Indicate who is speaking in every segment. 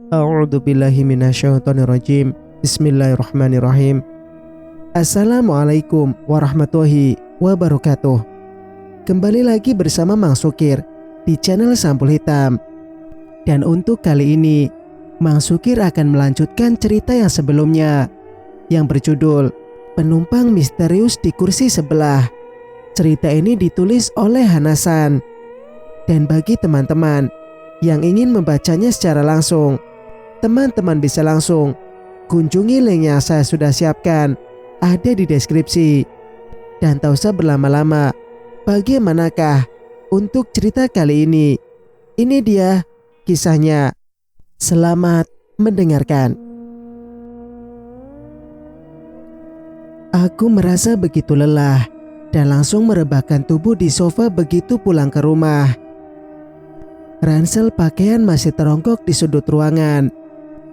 Speaker 1: A'udzu billahi minasyaitonir rajim. Bismillahirrahmanirrahim. Assalamualaikum warahmatullahi wabarakatuh. Kembali lagi bersama Mang Sukir di channel Sampul Hitam. Dan untuk kali ini, Mang Sukir akan melanjutkan cerita yang sebelumnya yang berjudul Penumpang Misterius di Kursi Sebelah. Cerita ini ditulis oleh Hanasan. Dan bagi teman-teman yang ingin membacanya secara langsung, teman-teman bisa langsung kunjungi link yang saya sudah siapkan, ada di deskripsi. Dan tak usah berlama-lama, bagaimanakah untuk cerita kali ini? Ini dia kisahnya. Selamat mendengarkan. Aku merasa begitu lelah dan langsung merebahkan tubuh di sofa begitu pulang ke rumah. Ransel pakaian masih terongkok di sudut ruangan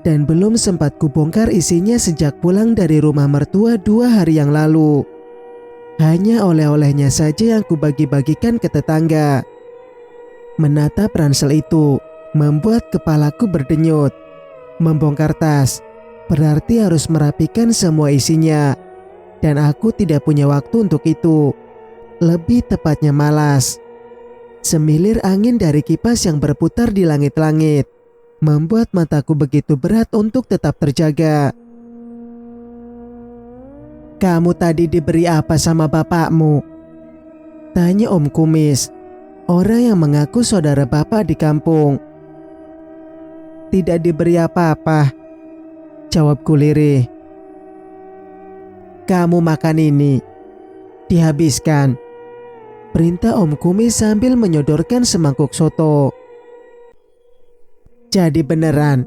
Speaker 1: dan belum sempat kubongkar isinya sejak pulang dari rumah mertua 2 hari yang lalu. Hanya oleh-olehnya saja yang kubagi-bagikan ke tetangga. Menatap ransel itu membuat kepalaku berdenyut. Membongkar tas berarti harus merapikan semua isinya, dan aku tidak punya waktu untuk itu. Lebih tepatnya malas. Semilir angin dari kipas yang berputar di langit-langit membuat mataku begitu berat untuk tetap terjaga. "Kamu tadi diberi apa sama bapakmu?" tanya Om Kumis, orang yang mengaku saudara bapak di kampung. "Tidak diberi apa-apa," jawabku lirih. "Kamu makan ini, dihabiskan," perintah Om Kumis sambil menyodorkan semangkuk soto. "Jadi beneran,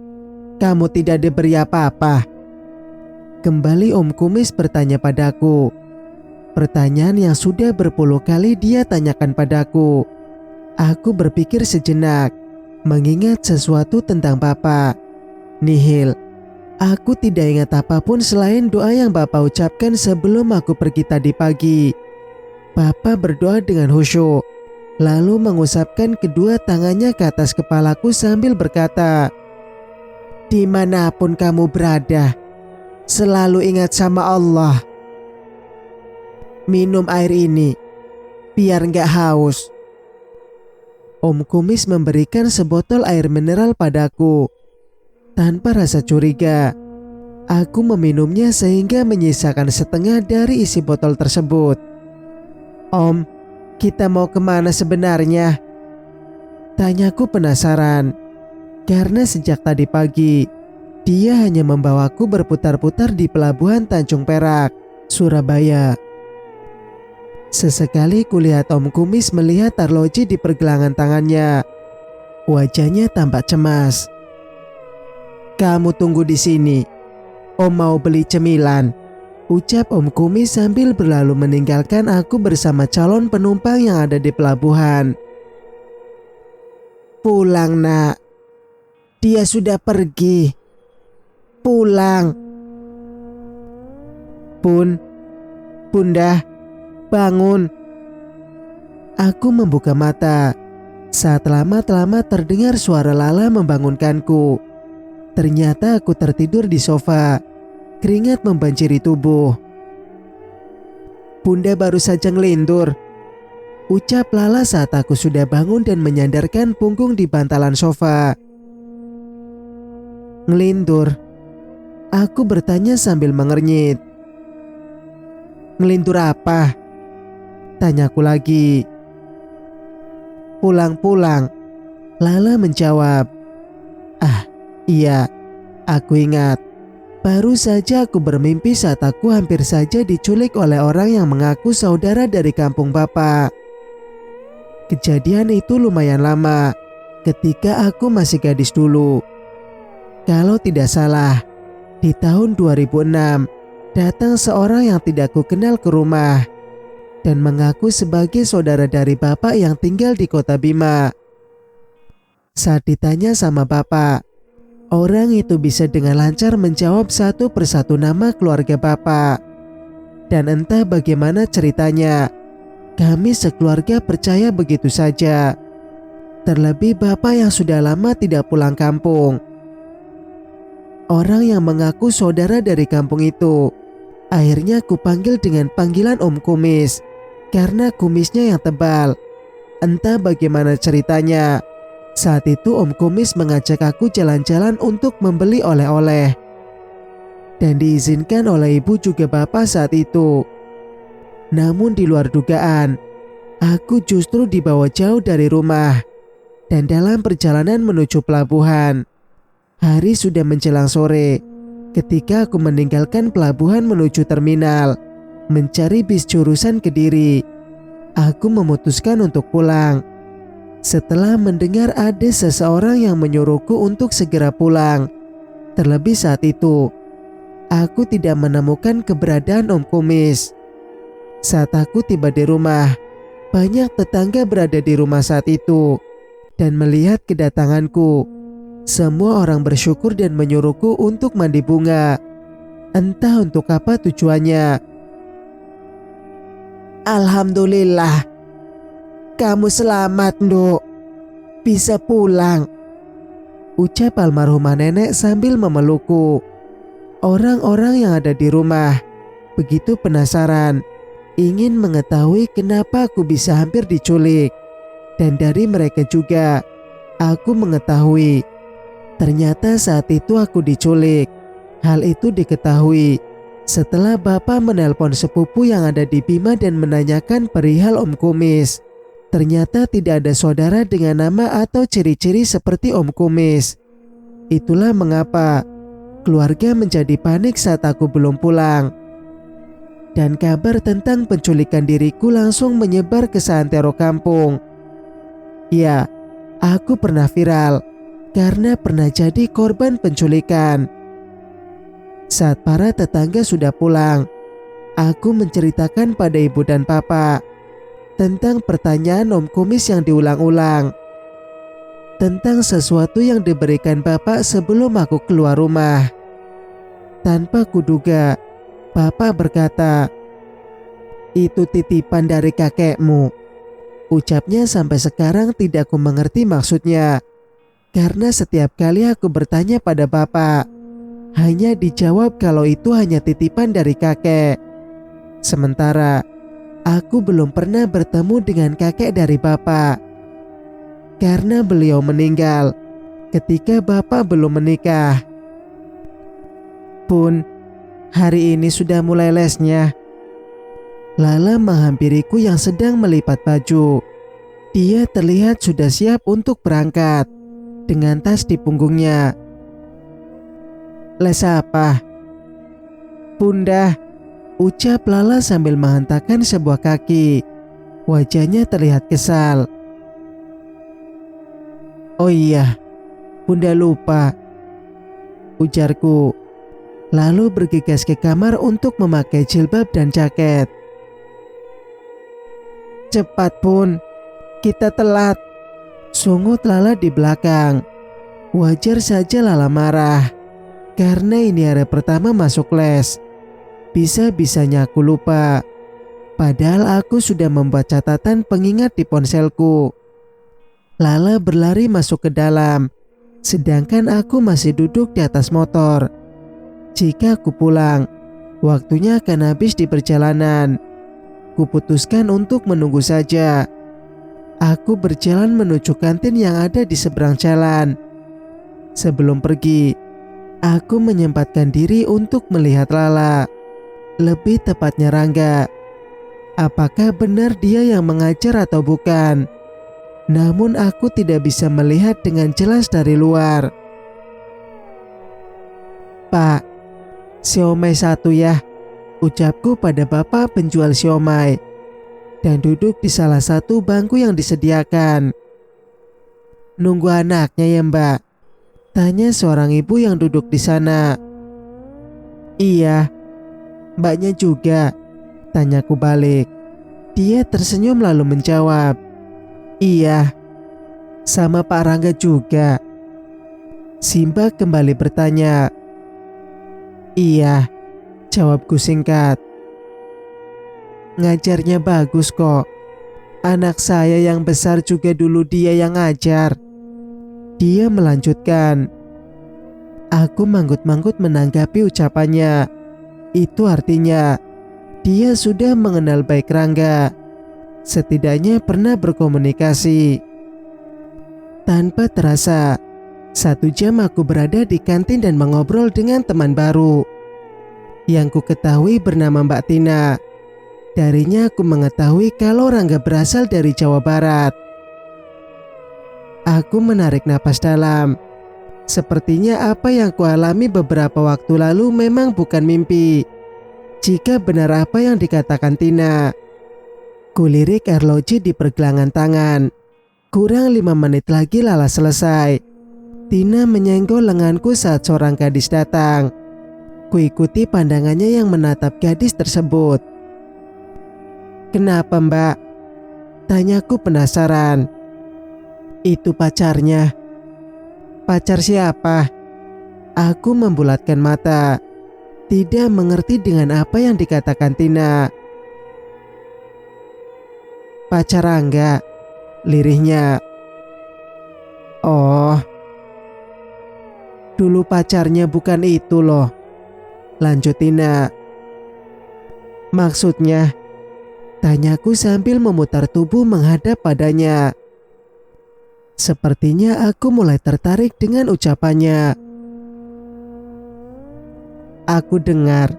Speaker 1: kamu tidak diberi apa-apa?" Kembali Om Kumis bertanya padaku. Pertanyaan yang sudah berpuluh kali dia tanyakan padaku. Aku berpikir sejenak, mengingat sesuatu tentang Bapak. Nihil. Aku tidak ingat apapun selain doa yang Bapak ucapkan sebelum aku pergi tadi pagi. Bapak berdoa dengan khusyuk, lalu mengusapkan kedua tangannya ke atas kepalaku sambil berkata, "Dimanapun kamu berada, selalu ingat sama Allah. Minum air ini, biar gak haus." Om Kumis memberikan sebotol air mineral padaku. Tanpa rasa curiga, aku meminumnya sehingga menyisakan setengah dari isi botol tersebut. "Om, kita mau kemana sebenarnya?" tanyaku penasaran. Karena sejak tadi pagi, dia hanya membawaku berputar-putar di pelabuhan Tanjung Perak, Surabaya. Sesekali kulihat Om Kumis melihat arloji di pergelangan tangannya. Wajahnya tampak cemas. "Kamu tunggu di sini, Om mau beli cemilan," ucap Om Kumis sambil berlalu meninggalkan aku bersama calon penumpang yang ada di pelabuhan. "Pulang, Nak. Dia sudah pergi. Pulang." Bunda, bangun." Aku membuka mata. Saat lama-lama terdengar suara Lala membangunkanku. Ternyata aku tertidur di sofa. Keringat membanjiri tubuh. "Bunda baru saja ngelindur," ucap Lala saat aku sudah bangun dan menyandarkan punggung di bantalan sofa. "Ngelindur?" aku bertanya sambil mengernyit. "Ngelindur apa?" tanyaku lagi. "Pulang," Lala menjawab. "Ah, iya, aku ingat. Baru saja aku bermimpi saat aku hampir saja diculik oleh orang yang mengaku saudara dari kampung Bapak. Kejadian itu lumayan lama, ketika aku masih gadis dulu. Kalau tidak salah, di tahun 2006, datang seorang yang tidak kukenal ke rumah dan mengaku sebagai saudara dari Bapak yang tinggal di kota Bima. Saat ditanya sama Bapak, orang itu bisa dengan lancar menjawab satu persatu nama keluarga Bapak. Dan entah bagaimana ceritanya, kami sekeluarga percaya begitu saja. Terlebih Bapak yang sudah lama tidak pulang kampung. orang yang mengaku saudara dari kampung itu. Akhirnya ku panggil dengan panggilan Om Kumis karena kumisnya yang tebal. Entah bagaimana ceritanya, saat itu Om Kumis mengajak aku jalan-jalan untuk membeli oleh-oleh. Dan diizinkan oleh ibu juga bapak saat itu. Namun di luar dugaan, aku justru dibawa jauh dari rumah. Dan dalam perjalanan menuju pelabuhan, hari sudah menjelang sore ketika aku meninggalkan pelabuhan menuju terminal, mencari bis jurusan Kediri. Aku memutuskan untuk pulang. Setelah mendengar ada seseorang yang menyuruhku untuk segera pulang. Terlebih saat itu, aku tidak menemukan keberadaan Om Kumis. Saat aku tiba di rumah, banyak tetangga berada di rumah saat itu. Dan melihat kedatanganku, semua orang bersyukur dan menyuruhku untuk mandi bunga. Entah untuk apa tujuannya. Alhamdulillah, kamu selamat, Nduk. Bisa pulang, ucap almarhumah nenek sambil memelukku. Orang-orang yang ada di rumah begitu penasaran, ingin mengetahui kenapa aku bisa hampir diculik. Dan dari mereka juga, aku mengetahui ternyata saat itu aku diculik. Hal itu diketahui setelah bapak menelpon sepupu yang ada di Bima dan menanyakan perihal Om Kumis. Ternyata tidak ada saudara dengan nama atau ciri-ciri seperti Om Kumis. Itulah mengapa keluarga menjadi panik saat aku belum pulang. Dan kabar tentang penculikan diriku langsung menyebar ke seantero kampung. Ya, aku pernah viral karena pernah jadi korban penculikan. Saat para tetangga sudah pulang, aku menceritakan pada ibu dan papa tentang pertanyaan Om Kumis yang diulang-ulang, tentang sesuatu yang diberikan bapak sebelum aku keluar rumah. Tanpa kuduga, bapak berkata, "Itu titipan dari kakekmu." Ucapnya sampai sekarang tidak aku mengerti maksudnya. Karena setiap kali aku bertanya pada bapak, hanya dijawab kalau itu hanya titipan dari kakek. Sementara aku belum pernah bertemu dengan kakek dari bapak. Karena beliau meninggal ketika bapak belum menikah. Pun, hari ini sudah mulai lesnya. Lala menghampiriku yang sedang melipat baju. Dia terlihat sudah siap untuk berangkat, dengan tas di punggungnya. Les apa? Bunda, ucap Lala sambil menghentakkan sebuah kaki. Wajahnya terlihat kesal. Oh iya, Bunda lupa, ujarku. Lalu bergegas ke kamar untuk memakai jilbab dan jaket. Cepat Bun, kita telat, sungut Lala di belakang. Wajar saja Lala marah, karena ini hari pertama masuk les. Bisa-bisanya aku lupa, padahal aku sudah membuat catatan pengingat di ponselku. Lala berlari masuk ke dalam, sedangkan aku masih duduk di atas motor. Jika aku pulang, waktunya akan habis di perjalanan. Kuputuskan untuk menunggu saja. Aku berjalan menuju kantin yang ada di seberang jalan. Sebelum pergi, aku menyempatkan diri untuk melihat Lala. Lebih tepatnya Rangga. Apakah benar dia yang mengajar atau bukan? Namun aku tidak bisa melihat dengan jelas dari luar. Pak, siomay 1 ya, ucapku pada bapak penjual siomay, dan duduk di salah satu bangku yang disediakan. Nunggu anaknya ya Mbak? Tanya seorang ibu yang duduk di sana. Iya, Mbaknya juga, tanyaku balik. Dia tersenyum lalu menjawab, iya, sama Pak Rangga juga. Simba kembali bertanya. Iya, jawabku singkat. Ngajarnya bagus kok. Anak saya yang besar juga dulu dia yang ngajar. Dia melanjutkan. Aku manggut-manggut menanggapi ucapannya. Itu artinya dia sudah mengenal baik Rangga. Setidaknya pernah berkomunikasi. Tanpa terasa, 1 jam aku berada di kantin dan mengobrol dengan teman baru yang ku ketahui bernama Mbak Tina. Darinya aku mengetahui kalau Rangga berasal dari Jawa Barat. Aku menarik napas dalam. Sepertinya apa yang kualami beberapa waktu lalu memang bukan mimpi. Jika benar apa yang dikatakan Tina. Kulirik arloji di pergelangan tangan. Kurang 5 menit lagi Lala selesai. Tina menyenggol lenganku saat seorang gadis datang. Kuikuti pandangannya yang menatap gadis tersebut. "Kenapa, Mbak?" tanyaku penasaran. "Itu pacarnya." "Pacar siapa?" Aku membulatkan mata, tidak mengerti dengan apa yang dikatakan Tina. "Pacar Rangga," lirihnya. "Oh, dulu pacarnya bukan itu loh," lanjut Tina. "Maksudnya?" tanyaku sambil memutar tubuh menghadap padanya. Sepertinya aku mulai tertarik dengan ucapannya. "Aku dengar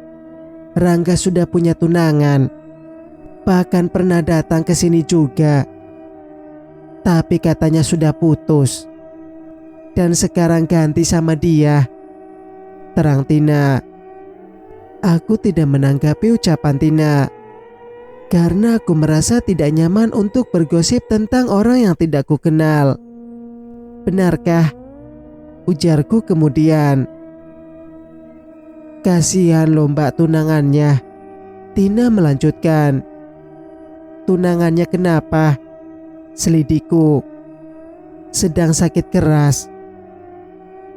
Speaker 1: Rangga sudah punya tunangan, bahkan pernah datang ke sini juga. Tapi katanya sudah putus dan sekarang ganti sama dia," terang Tina. Aku tidak menanggapi ucapan Tina karena aku merasa tidak nyaman untuk bergosip tentang orang yang tidak kukenal. "Benarkah?" ujarku kemudian. "Kasihan loh Mbak tunangannya," Tina melanjutkan. "Tunangannya kenapa?" selidikku. "Sedang sakit keras."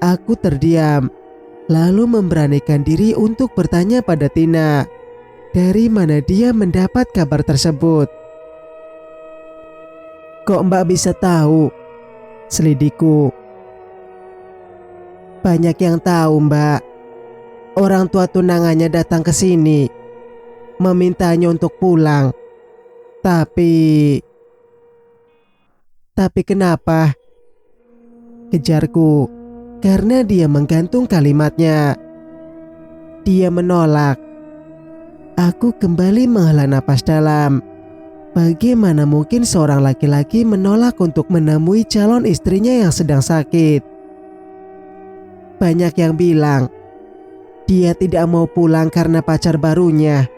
Speaker 1: Aku terdiam, lalu memberanikan diri untuk bertanya pada Tina, dari mana dia mendapat kabar tersebut. "Kok Mbak bisa tahu?" selidikku. "Banyak yang tahu, Mbak. Orang tua tunangannya datang ke sini, memintanya untuk pulang. Tapi kenapa?" kejarku, karena dia menggantung kalimatnya. "Dia menolak." Aku kembali menghela napas dalam. Bagaimana mungkin seorang laki-laki menolak untuk menemui calon istrinya yang sedang sakit? "Banyak yang bilang dia tidak mau pulang karena pacar barunya."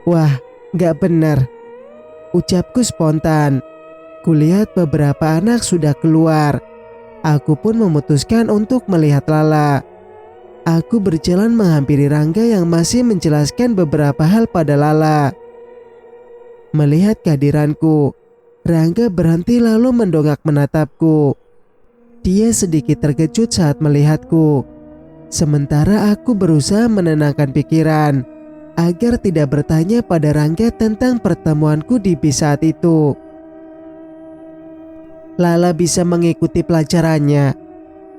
Speaker 1: "Wah, gak benar," ucapku spontan. Kulihat beberapa anak sudah keluar. Aku pun memutuskan untuk melihat Lala. Aku berjalan menghampiri Rangga yang masih menjelaskan beberapa hal pada Lala. Melihat kehadiranku, Rangga berhenti lalu mendongak menatapku. Dia sedikit terkejut saat melihatku. Sementara aku berusaha menenangkan pikiran agar tidak bertanya pada Rangga tentang pertemuanku di bis saat itu. "Lala bisa mengikuti pelajarannya,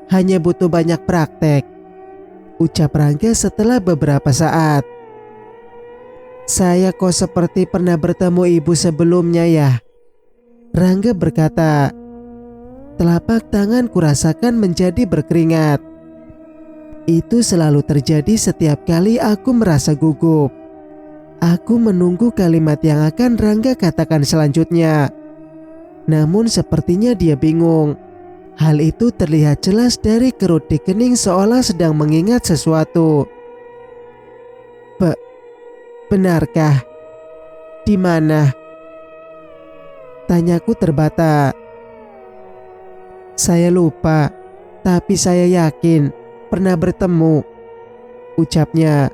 Speaker 1: hanya butuh banyak praktek," ucap Rangga setelah beberapa saat. "Saya kok seperti pernah bertemu ibu sebelumnya ya," Rangga berkata. Telapak tangan kurasakan menjadi berkeringat. Itu selalu terjadi setiap kali aku merasa gugup. Aku menunggu kalimat yang akan Rangga katakan selanjutnya. Namun sepertinya dia bingung. Hal itu terlihat jelas dari kerut di kening seolah sedang mengingat sesuatu. Benarkah? Di mana?" tanyaku terbata. "Saya lupa, tapi saya yakin pernah bertemu," ucapnya.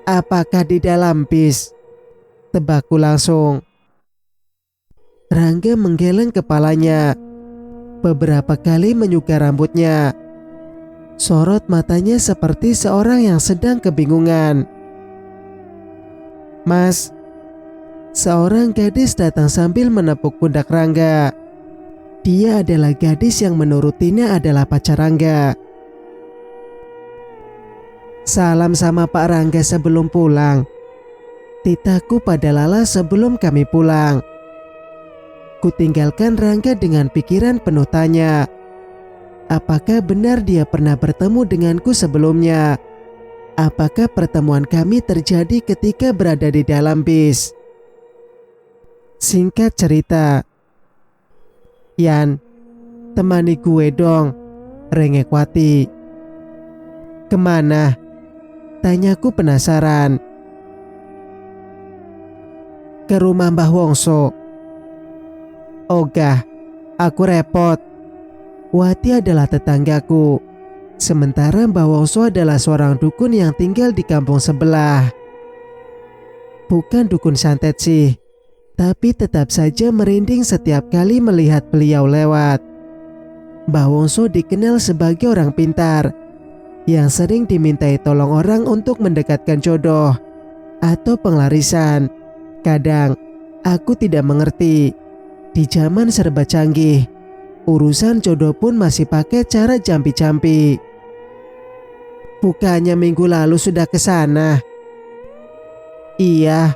Speaker 1: "Apakah di dalam bis?" tebakku langsung. Rangga menggeleng kepalanya, beberapa kali menyuka rambutnya. Sorot matanya seperti seorang yang sedang kebingungan. "Mas," seorang gadis datang sambil menepuk pundak Rangga. Dia adalah gadis yang menurut Tina adalah pacar Rangga. Salam sama Pak Rangga sebelum pulang. Titahku pada Lala sebelum kami pulang. Kutinggalkan Rangga dengan pikiran penuh tanya. Apakah benar dia pernah bertemu denganku sebelumnya? Apakah pertemuan kami terjadi ketika berada di dalam bis? Singkat cerita, Yan, temani gue dong, rengek Wati. Kemana? Tanyaku penasaran. Ke rumah Mbah Wongso. Ogah, aku repot. Wati adalah tetanggaku. Sementara Mbah Wongso adalah seorang dukun yang tinggal di kampung sebelah. Bukan dukun santet sih, tapi tetap saja merinding setiap kali melihat beliau lewat. Mbah Wongso dikenal sebagai orang pintar yang sering dimintai tolong orang untuk mendekatkan jodoh atau penglarisan. Kadang aku tidak mengerti, di zaman serba canggih, urusan jodoh pun masih pakai cara jampi-jampi. Bukannya minggu lalu sudah ke sana? Iya,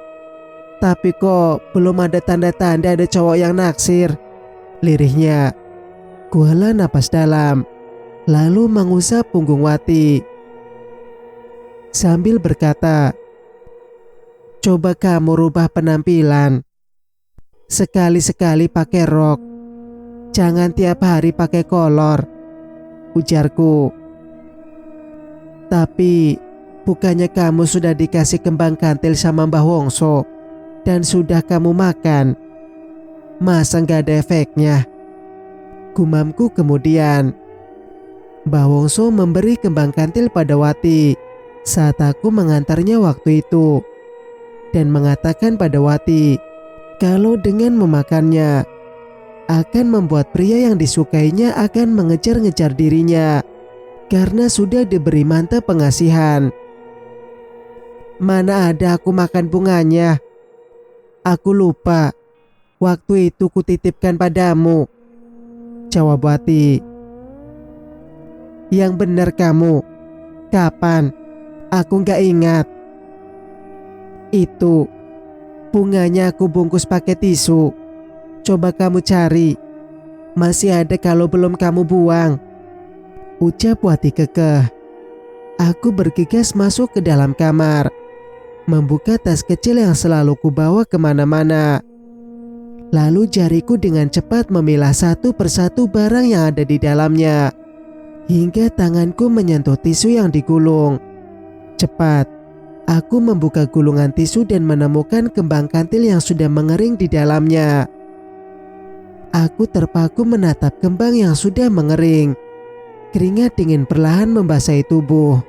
Speaker 1: tapi kok belum ada tanda-tanda ada cowok yang naksir, lirihnya. Kuhela napas dalam, lalu mengusap punggung Wati sambil berkata, coba kamu rubah penampilan. Sekali-sekali pakai rok, jangan tiap hari pakai kolor, ujarku. Tapi bukannya kamu sudah dikasih kembang kantil sama Mbah Wongso dan sudah kamu makan? Masa nggak ada efeknya? Gumamku kemudian. Mbah Wongso memberi kembang kantil pada Wati saat aku mengantarnya waktu itu, dan mengatakan pada Wati kalau dengan memakannya akan membuat pria yang disukainya akan mengejar-ngejar dirinya karena sudah diberi mantap pengasihan. Mana ada aku makan bunganya? Aku lupa, waktu itu kutitipkan padamu, jawab Wati. Yang benar kamu, kapan? Aku gak ingat. Itu, bunganya aku bungkus pakai tisu. Coba kamu cari, masih ada kalau belum kamu buang, ucap Wati kekeh. Aku bergegas masuk ke dalam kamar, membuka tas kecil yang selalu kubawa kemana-mana. Lalu jariku dengan cepat memilah satu persatu barang yang ada di dalamnya, hingga tanganku menyentuh tisu yang digulung. Cepat, aku membuka gulungan tisu dan menemukan kembang kantil yang sudah mengering di dalamnya. Aku terpaku menatap kembang yang sudah mengering. Keringat dingin perlahan membasahi tubuh.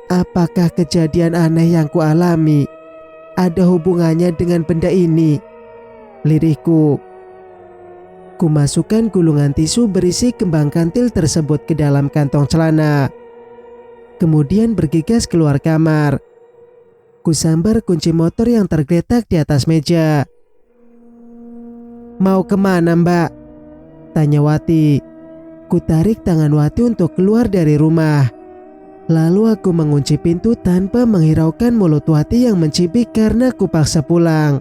Speaker 1: Apakah kejadian aneh yang kualami ada hubungannya dengan benda ini? Lirihku. Kumasukkan gulungan tisu berisi kembang kantil tersebut ke dalam kantong celana. Kemudian bergegas keluar kamar. Kusambar kunci motor yang tergeletak di atas meja. Mau kemana, Mbak? Tanya Wati. Kutarik tangan Wati untuk keluar dari rumah. Lalu aku mengunci pintu tanpa menghiraukan mulut Wati yang mencibik karena kupaksa pulang.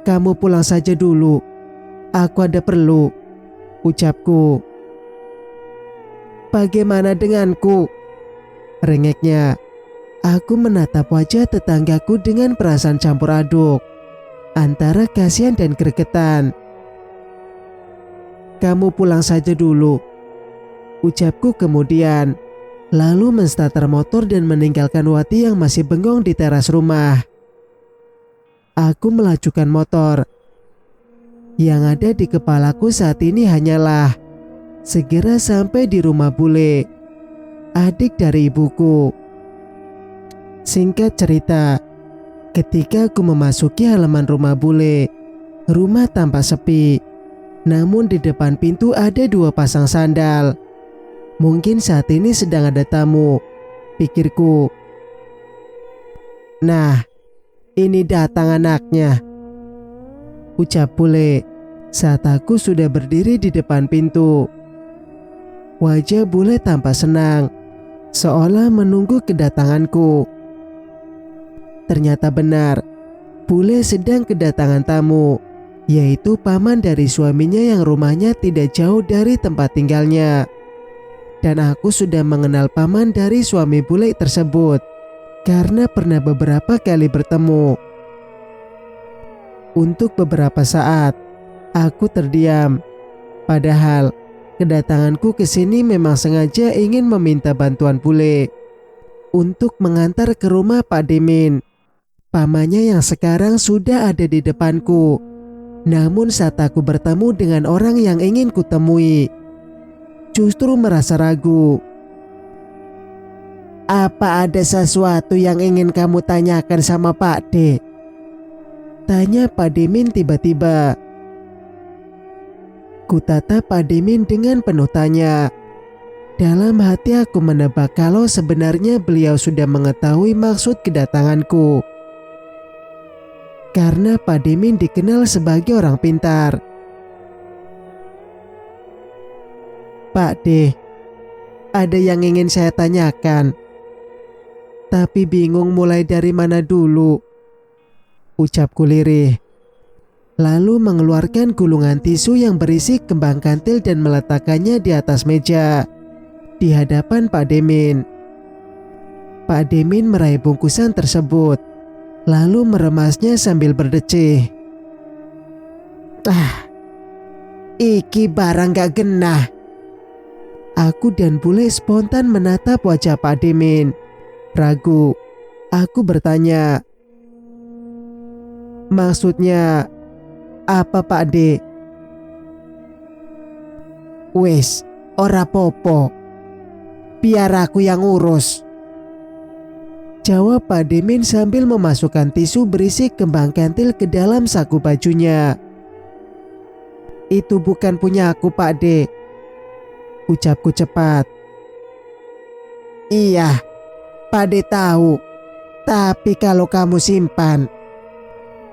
Speaker 1: Kamu pulang saja dulu, aku ada perlu, ucapku. Bagaimana denganku? Rengeknya. Aku menatap wajah tetanggaku dengan perasaan campur aduk antara kasihan dan gregetan. Kamu pulang saja dulu, ucapku kemudian, lalu menstarter motor dan meninggalkan Wati yang masih bengong di teras rumah. Aku melajukan motor. Yang ada di kepalaku saat ini hanyalah segera sampai di rumah bule, adik dari ibuku. Singkat cerita, ketika aku memasuki halaman rumah bule, rumah tampak sepi. Namun di depan pintu ada dua pasang sandal. Mungkin saat ini sedang ada tamu, pikirku. Nah, ini datang anaknya, ucap bule saat aku sudah berdiri di depan pintu. Wajah bule tampak senang, seolah menunggu kedatanganku. Ternyata benar, bule sedang kedatangan tamu, yaitu paman dari suaminya yang rumahnya tidak jauh dari tempat tinggalnya. Dan aku sudah mengenal paman dari suami bule tersebut karena pernah beberapa kali bertemu. Untuk beberapa saat, aku terdiam. Padahal kedatanganku ke sini memang sengaja ingin meminta bantuan bule untuk mengantar ke rumah Pak Demin, pamannya yang sekarang sudah ada di depanku. Namun saat aku bertemu dengan orang yang ingin kutemui, justru merasa ragu. "Apa ada sesuatu yang ingin kamu tanyakan sama Pak D?" tanya Pak Demin tiba-tiba. Kutatap Pak Demin dengan penuh tanya. Dalam hati aku menebak kalau sebenarnya beliau sudah mengetahui maksud kedatanganku. Karena Pak Demin dikenal sebagai orang pintar. "Pak D, ada yang ingin saya tanyakan, tapi bingung mulai dari mana dulu," ucapku lirih. Lalu mengeluarkan gulungan tisu yang berisi kembang kantil dan meletakkannya di atas meja di hadapan Pak Demin. Pak Demin meraih bungkusan tersebut, lalu meremasnya sambil berdecih. "Iki barang gak genah." Aku dan bule spontan menatap wajah Pak Demin. Ragu, aku bertanya, "Maksudnya apa Pak D?" "Wes, ora popo. Biar aku yang urus," jawab Pak Demin sambil memasukkan tisu berisi kembang kantil ke dalam saku bajunya. "Itu bukan punya aku Pak D," ucapku cepat. "Iya, Pak D tahu. Tapi kalau kamu simpan,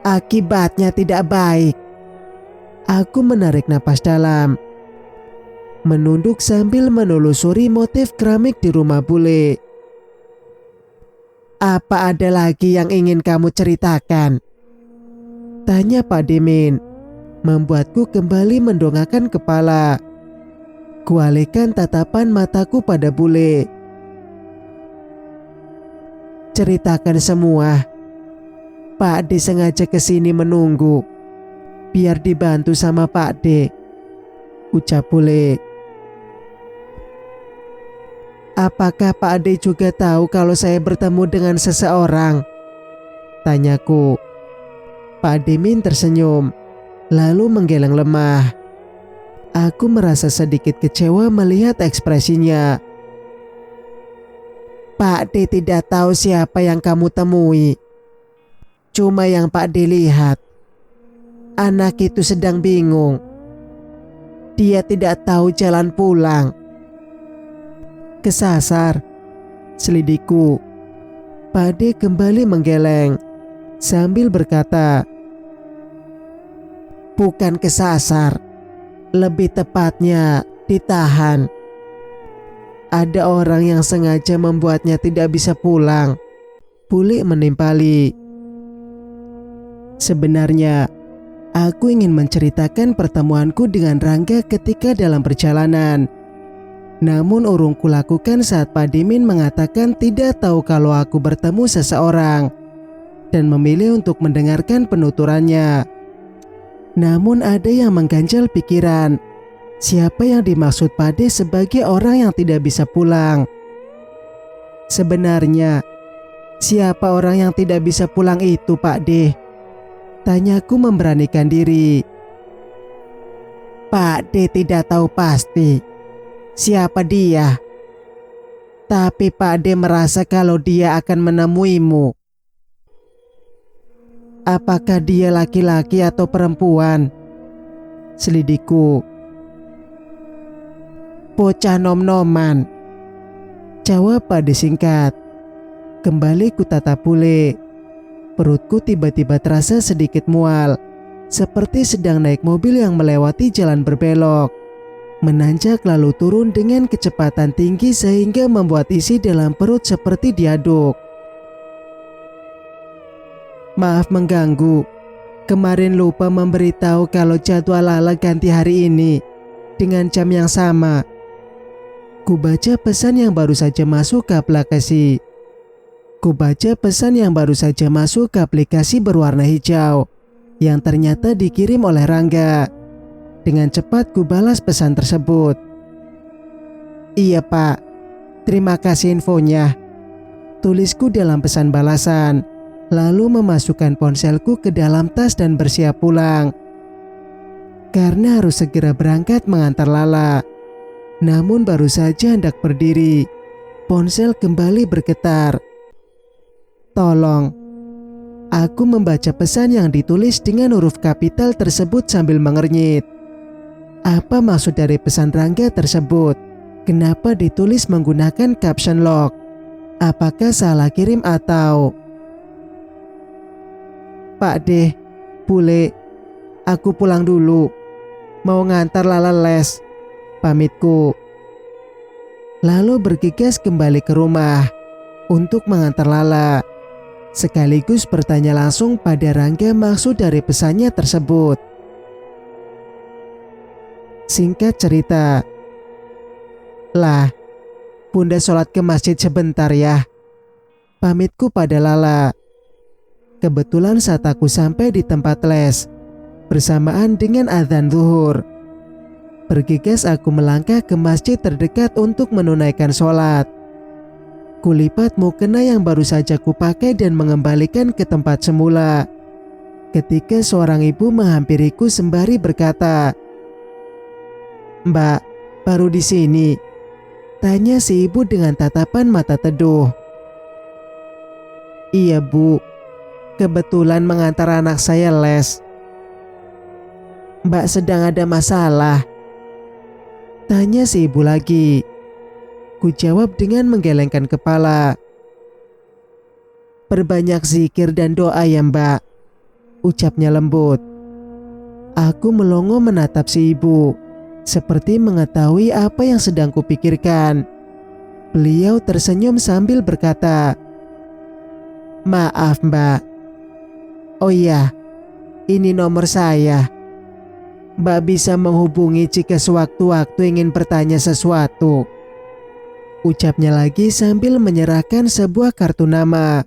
Speaker 1: akibatnya tidak baik." Aku menarik napas dalam, menunduk sambil menelusuri motif keramik di rumah bule. "Apa ada lagi yang ingin kamu ceritakan?" tanya Pak Demin, membuatku kembali mendongakkan kepala. Kualihkan tatapan mataku pada bule. "Ceritakan semua. Pak D sengaja kesini menunggu, biar dibantu sama Pak D," ucap bule. "Apakah Pak D juga tahu kalau saya bertemu dengan seseorang?" tanyaku. Pak Demin tersenyum, lalu menggeleng lemah. Aku merasa sedikit kecewa melihat ekspresinya. "Pak D tidak tahu siapa yang kamu temui. Cuma yang Pak D lihat, anak itu sedang bingung. Dia tidak tahu jalan pulang." "Kesasar," selidikku. Pak D kembali menggeleng sambil berkata, "Bukan kesasar, lebih tepatnya ditahan. Ada orang yang sengaja membuatnya tidak bisa pulang," bule menimpali. Sebenarnya, aku ingin menceritakan pertemuanku dengan Rangga ketika dalam perjalanan. Namun urungku lakukan saat Pak Demin mengatakan tidak tahu kalau aku bertemu seseorang dan memilih untuk mendengarkan penuturannya. Namun ada yang mengganjal pikiran. Siapa yang dimaksud Pak D sebagai orang yang tidak bisa pulang? Sebenarnya, siapa orang yang tidak bisa pulang itu Pak D? Tanyaku memberanikan diri. "Pak D tidak tahu pasti siapa dia. Tapi Pak D merasa kalau dia akan menemuimu." "Apakah dia laki-laki atau perempuan?" selidikku. "Bocah nom-noman," jawab Pak D singkat. Kembali ku tatap bule. Perutku tiba-tiba terasa sedikit mual seperti sedang naik mobil yang melewati jalan berbelok. Menanjak lalu turun dengan kecepatan tinggi sehingga membuat isi dalam perut seperti diaduk. Maaf mengganggu. Kemarin lupa memberitahu kalau jadwal Lala ganti hari ini dengan jam yang sama. Ku baca pesan yang baru saja masuk ke aplikasi. Berwarna hijau yang ternyata dikirim oleh Rangga. Dengan cepat ku balas pesan tersebut. Iya Pak, terima kasih infonya, tulisku dalam pesan balasan, lalu memasukkan ponselku ke dalam tas dan bersiap pulang. Karena harus segera berangkat mengantar Lala. Namun baru saja hendak berdiri, ponsel kembali bergetar. Tolong. Aku membaca pesan yang ditulis dengan huruf kapital tersebut sambil mengernyit. Apa maksud dari pesan Rangga tersebut? Kenapa ditulis menggunakan caption lock? Apakah salah kirim atau... Pak Deh, Bule, aku pulang dulu. Mau ngantar Lala les, pamitku. Lalu bergegas kembali ke rumah untuk mengantar Lala. Sekaligus bertanya langsung pada Rangga maksud dari pesannya tersebut. Singkat cerita, lah, Bunda sholat ke masjid sebentar ya, pamitku pada Lala. Kebetulan saat aku sampai di tempat les, bersamaan dengan adzan zuhur. Bergegas aku melangkah ke masjid terdekat untuk menunaikan sholat. Kulipat mukena yang baru saja kupakai dan mengembalikan ke tempat semula. Ketika seorang ibu menghampiriku sembari berkata, Mbak, baru di sini? Tanya si ibu dengan tatapan mata teduh. Iya Bu, kebetulan mengantar anak saya les. Mbak sedang ada masalah? Tanya si ibu lagi. Ku jawab dengan menggelengkan kepala. Perbanyak zikir dan doa ya Mbak, ucapnya lembut. Aku melongo menatap si ibu, seperti mengetahui apa yang sedang kupikirkan. Beliau tersenyum sambil berkata, Maaf Mbak. Oh iya, ini nomor saya. Mbak bisa menghubungi jika sewaktu-waktu ingin bertanya sesuatu, ucapnya lagi sambil menyerahkan sebuah kartu nama.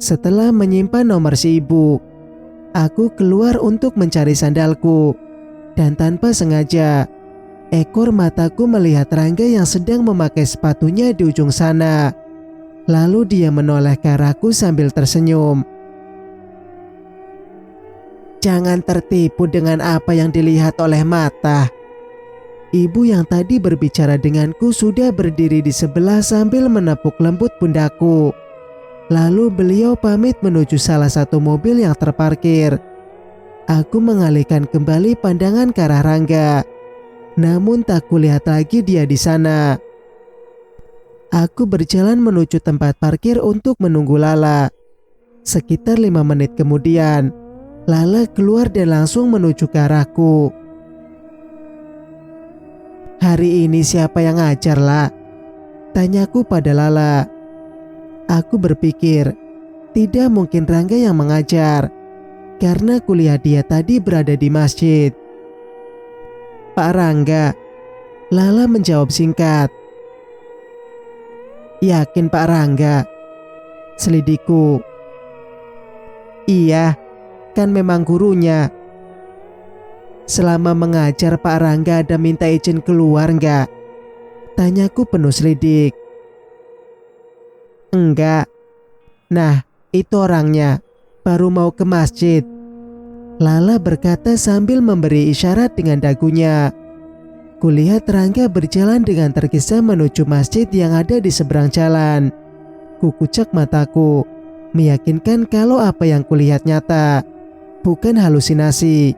Speaker 1: Setelah menyimpan nomor si ibu, aku keluar untuk mencari sandalku. Dan tanpa sengaja, ekor mataku melihat Rangga yang sedang memakai sepatunya di ujung sana. Lalu dia menoleh ke arahku sambil tersenyum. Jangan tertipu dengan apa yang dilihat oleh mata. Ibu yang tadi berbicara denganku sudah berdiri di sebelah sambil menepuk lembut pundakku. Lalu beliau pamit menuju salah satu mobil yang terparkir. Aku mengalihkan kembali pandangan ke arah Rangga. Namun tak kulihat lagi dia di sana. Aku berjalan menuju tempat parkir untuk menunggu Lala. Sekitar 5 menit kemudian, Lala keluar dan langsung menuju ke arahku. Hari ini siapa yang ngajar, La? Tanyaku pada Lala. Aku berpikir, tidak mungkin Rangga yang mengajar, karena kulihat dia tadi berada di masjid. Pak Rangga, Lala menjawab singkat. Yakin Pak Rangga? Selidikku. Iya, kan memang gurunya. Selama mengajar Pak Rangga ada minta izin keluar enggak? Tanyaku penuh selidik. Enggak. Nah, itu orangnya. Baru mau ke masjid. Lala berkata sambil memberi isyarat dengan dagunya. Kulihat Rangga berjalan dengan tergesa menuju masjid yang ada di seberang jalan. Kukucek mataku, meyakinkan kalau apa yang kulihat nyata, bukan halusinasi.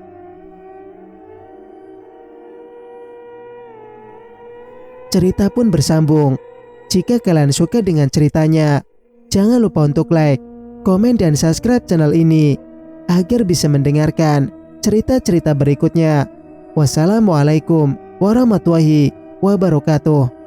Speaker 1: Cerita pun bersambung. Jika kalian suka dengan ceritanya, jangan lupa untuk like, komen, dan subscribe channel ini agar bisa mendengarkan cerita-cerita berikutnya. Wassalamualaikum warahmatullahi wabarakatuh.